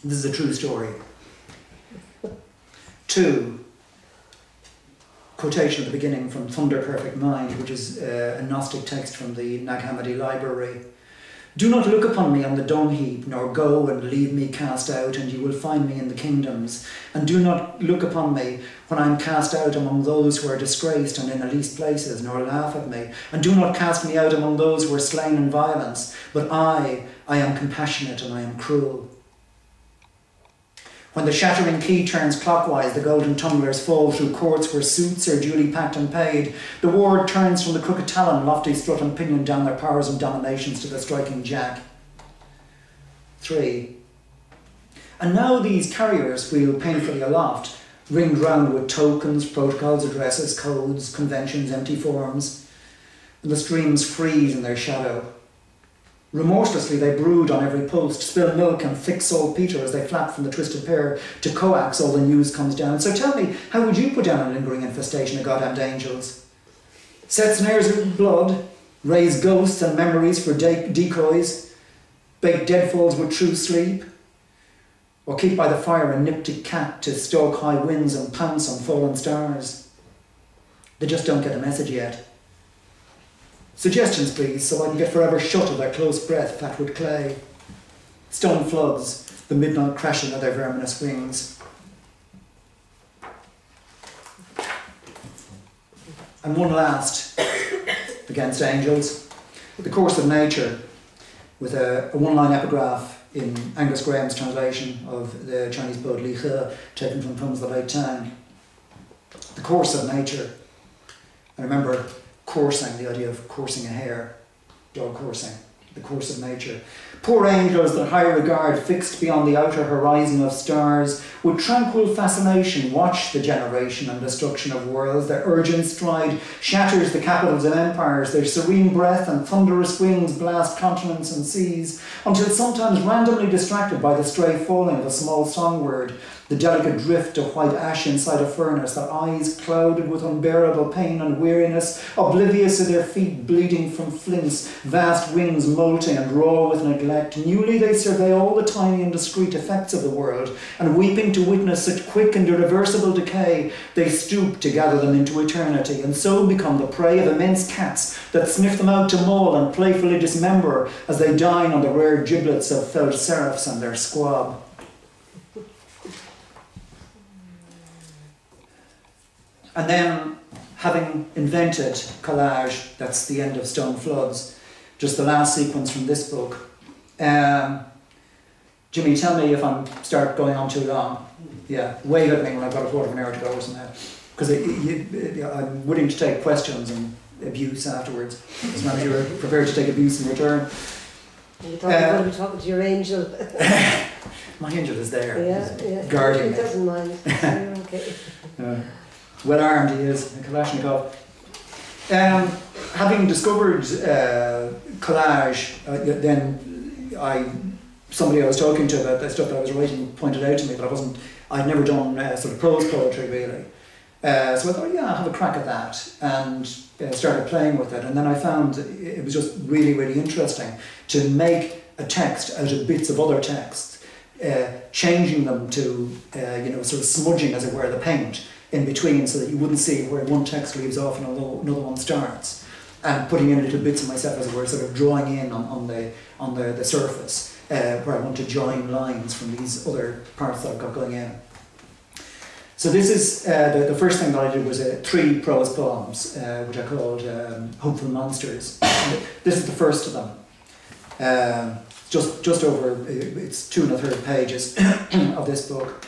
This is a true story. 2, quotation at the beginning from Thunder Perfect Mind, which is a Gnostic text from the Nag Hammadi library. Do not look upon me on the dung heap, nor go and leave me cast out, and you will find me in the kingdoms. And do not look upon me when I am cast out among those who are disgraced and in the least places, nor laugh at me. And do not cast me out among those who are slain in violence. But I am compassionate and I am cruel. When the shattering key turns clockwise, the golden tumblers fall through courts where suits are duly packed and paid. The ward turns from the crooked talon, lofty strut and pinion down their powers and dominations to the striking jack. 3. And now these carriers wheel painfully aloft, ringed round with tokens, protocols, addresses, codes, conventions, empty forms. And the streams freeze in their shadow. Remorselessly they brood on every post, spill milk and thick saltpetre as they flap from the twisted pair to coax all the news comes down. So tell me, how would you put down a lingering infestation of goddamned angels? Set snares with blood, raise ghosts and memories for decoys, bake deadfalls with true sleep, or keep by the fire a niptic cat to stalk high winds and pounce on fallen stars? They just don't get the message yet. Suggestions, please, so I can get forever shut of their close breath, fat with clay. Stone floods, the midnight crashing of their verminous wings. And one last, against angels, The Course of Nature, with a one-line epigraph in Angus Graham's translation of the Chinese poet Li He, taken from poems of the late Tang. The Course of Nature. I remember coursing, the idea of coursing a hare, dog coursing, the course of nature. Poor angels that high regard fixed beyond the outer horizon of stars, with tranquil fascination watch the generation and destruction of worlds. Their urgent stride shatters the capitals of empires, their serene breath and thunderous wings blast continents and seas, until sometimes randomly distracted by the stray falling of a small song-word, the delicate drift of white ash inside a furnace, their eyes clouded with unbearable pain and weariness, oblivious of their feet bleeding from flints, vast wings molting and raw with neglect. Newly they survey all the tiny and discreet effects of the world, and weeping to witness such quick and irreversible decay, they stoop to gather them into eternity, and so become the prey of immense cats that sniff them out to maul and playfully dismember as they dine on the rare giblets of felt seraphs and their squab. And then, having invented collage, that's the end of Stone Floods, just the last sequence from this book. Jimmy, tell me if I start going on too long. Yeah, wave at me when I've got a quarter of an hour to go or something. Because I'm willing to take questions and abuse afterwards, as long as you're prepared to take abuse in return. You thought you were going to be talking to your angel. My angel is there. Yeah. Guarding He doesn't mind. So you're okay. Well armed he is, a Kalashnikov. Having discovered collage, then somebody I was talking to about the stuff that I was writing pointed out to me that I'd never done sort of prose poetry really. So I thought, yeah, I'll have a crack at that, and started playing with it. And then I found it was just really, really interesting to make a text out of bits of other texts, changing them to, sort of smudging, as it were, the paint in between, so that you wouldn't see where one text leaves off and another one starts, and putting in little bits of myself, as it were, sort of drawing in on the surface where I want to join lines from these other parts that I've got going in. So this is the first thing that I did was 3 prose poems, which I called Hopeful Monsters. This is the first of them. Just over, it's 2 1/3 pages of this book.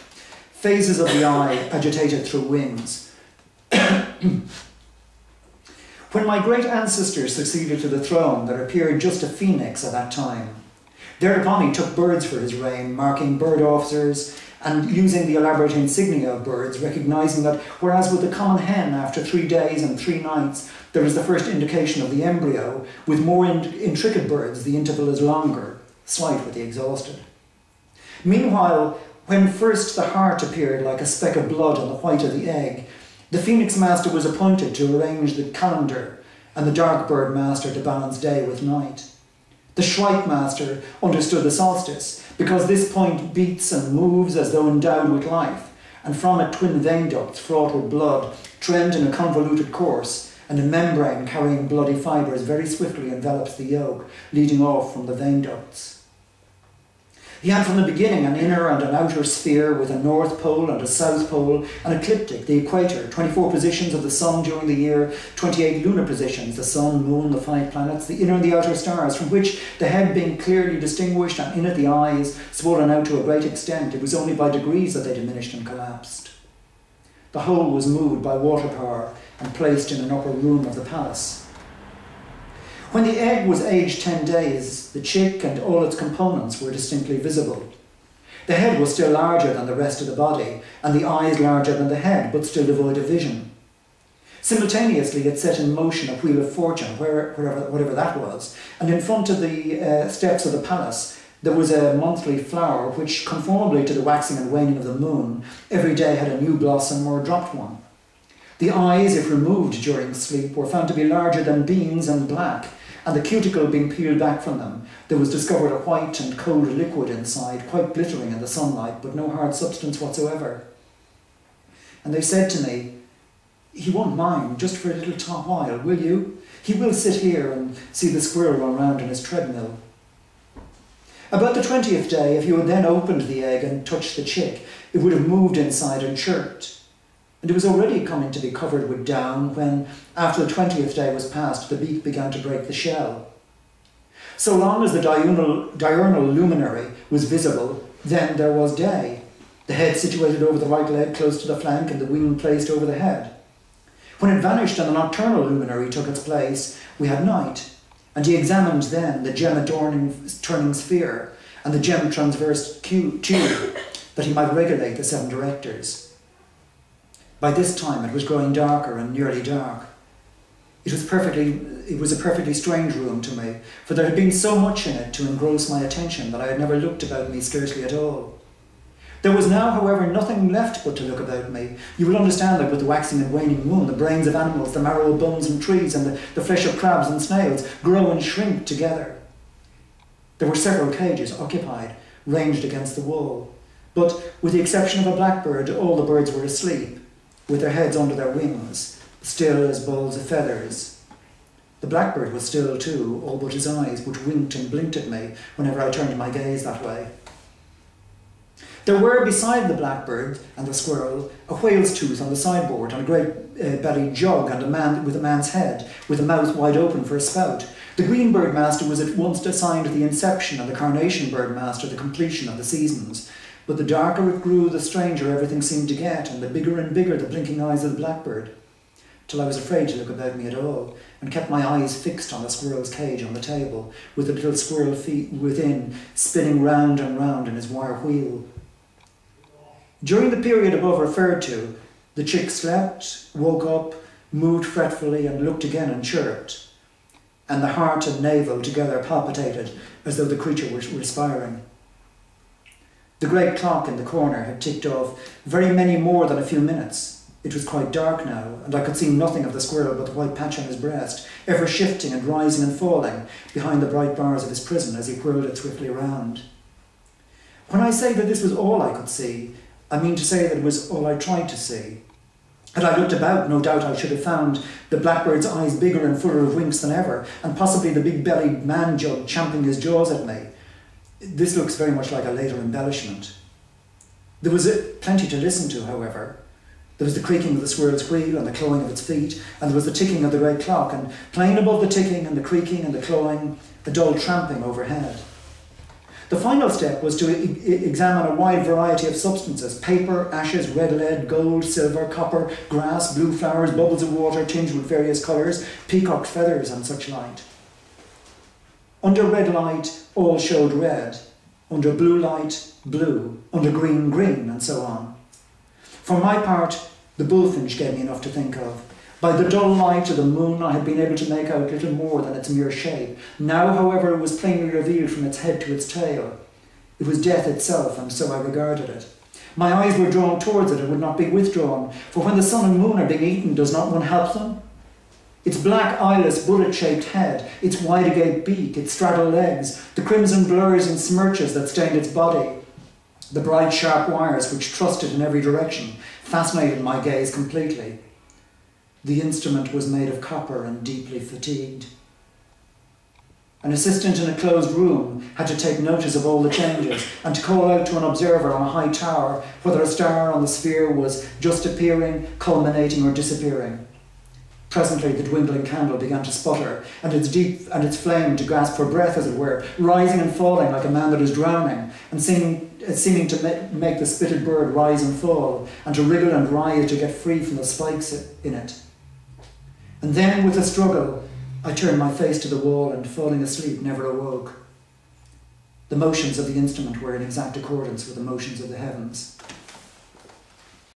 Phases of the eye agitated through wings. When my great ancestor succeeded to the throne, there appeared just a phoenix at that time. Thereupon he took birds for his reign, marking bird officers and using the elaborate insignia of birds, recognising that whereas with the common hen after 3 days and 3 nights there is the first indication of the embryo, with more intricate birds the interval is longer, slight with the exhausted. Meanwhile, when first the heart appeared like a speck of blood on the white of the egg, the phoenix master was appointed to arrange the calendar, and the dark bird master to balance day with night. The Schweikmaster understood the solstice, because this point beats and moves as though endowed with life, and from it twin vein ducts fraught with blood trend in a convoluted course, and a membrane carrying bloody fibres very swiftly envelops the yolk, leading off from the vein ducts. He had from the beginning an inner and an outer sphere with a north pole and a south pole, an ecliptic, the equator, 24 positions of the sun during the year, 28 lunar positions, the sun, moon, the 5 planets, the inner and the outer stars, from which the head being clearly distinguished and in it the eyes, swollen out to a great extent, it was only by degrees that they diminished and collapsed. The whole was moved by water power and placed in an upper room of the palace. When the egg was aged 10 days, the chick and all its components were distinctly visible. The head was still larger than the rest of the body, and the eyes larger than the head, but still devoid of vision. Simultaneously, it set in motion a wheel of fortune, whatever that was, and in front of the steps of the palace, there was a monthly flower which, conformably to the waxing and waning of the moon, every day had a new blossom or dropped one. The eyes, if removed during sleep, were found to be larger than beans and black, and the cuticle being peeled back from them, there was discovered a white and cold liquid inside, quite glittering in the sunlight, but no hard substance whatsoever. And they said to me, "He won't mind, just for a little while, will you? He will sit here and see the squirrel run round in his treadmill." About the 20th day, if you had then opened the egg and touched the chick, it would have moved inside and chirped. And it was already coming to be covered with down when, after the 20th day was past, the beak began to break the shell. So long as the diurnal luminary was visible, then there was day, the head situated over the right leg close to the flank and the wing placed over the head. When it vanished and the nocturnal luminary took its place, we had night, and he examined then the gem-adorning turning sphere and the gem-transverse tube, that he might regulate the 7 directors. By this time it was growing darker and nearly dark. It was a perfectly strange room to me, for there had been so much in it to engross my attention that I had never looked about me scarcely at all. There was now, however, nothing left but to look about me. You will understand that with the waxing and waning moon, the brains of animals, the marrow of bones and trees, and the flesh of crabs and snails grow and shrink together. There were several cages occupied, ranged against the wall, but with the exception of a blackbird, all the birds were asleep, with their heads under their wings, still as balls of feathers. The blackbird was still too, all but his eyes, which winked and blinked at me whenever I turned my gaze that way. There were, beside the blackbird and the squirrel, a whale's tooth on the sideboard, and a great bellied jug, and a man with a man's head, with a mouth wide open for a spout. The green bird master was at once assigned the inception, and the carnation bird master the completion of the seasons. But the darker it grew, the stranger everything seemed to get, and the bigger the blinking eyes of the blackbird, till I was afraid to look about me at all, and kept my eyes fixed on the squirrel's cage on the table, with the little squirrel feet within spinning round and round in his wire wheel. During the period above referred to, the chick slept, woke up, moved fretfully, and looked again and chirped, and the heart and navel together palpitated as though the creature were respiring. The great clock in the corner had ticked off very many more than a few minutes. It was quite dark now, and I could see nothing of the squirrel but the white patch on his breast, ever shifting and rising and falling behind the bright bars of his prison as he whirled it swiftly round. When I say that this was all I could see, I mean to say that it was all I tried to see. Had I looked about, no doubt I should have found the blackbird's eyes bigger and fuller of winks than ever, and possibly the big-bellied man-jug champing his jaws at me. This looks very much like a later embellishment. There was plenty to listen to, however. There was the creaking of the squirrel's wheel and the clawing of its feet, and there was the ticking of the great clock, and plain above the ticking and the creaking and the clawing, a dull tramping overhead. The final step was to examine a wide variety of substances: paper, ashes, red lead, gold, silver, copper, grass, blue flowers, bubbles of water tinged with various colours, peacock feathers and such like. Under red light, all showed red. Under blue light, blue. Under green, green, and so on. For my part, the bullfinch gave me enough to think of. By the dull light of the moon, I had been able to make out little more than its mere shape. Now, however, it was plainly revealed from its head to its tail. It was death itself, and so I regarded it. My eyes were drawn towards it and would not be withdrawn, for when the sun and moon are being eaten, does not one help them? Its black, eyeless, bullet-shaped head, its wide-agape beak, its straddled legs, the crimson blurs and smirches that stained its body, the bright, sharp wires which thrusted in every direction, fascinated my gaze completely. The instrument was made of copper and deeply fatigued. An assistant in a closed room had to take notice of all the changes and to call out to an observer on a high tower whether a star on the sphere was just appearing, culminating, or disappearing. Presently the dwindling candle began to sputter, and its flame to grasp for breath, as it were, rising and falling like a man that is drowning, and seeming to make the spitted bird rise and fall, and to wriggle and writhe to get free from the spikes in it. And then, with a struggle, I turned my face to the wall and, falling asleep, never awoke. The motions of the instrument were in exact accordance with the motions of the heavens.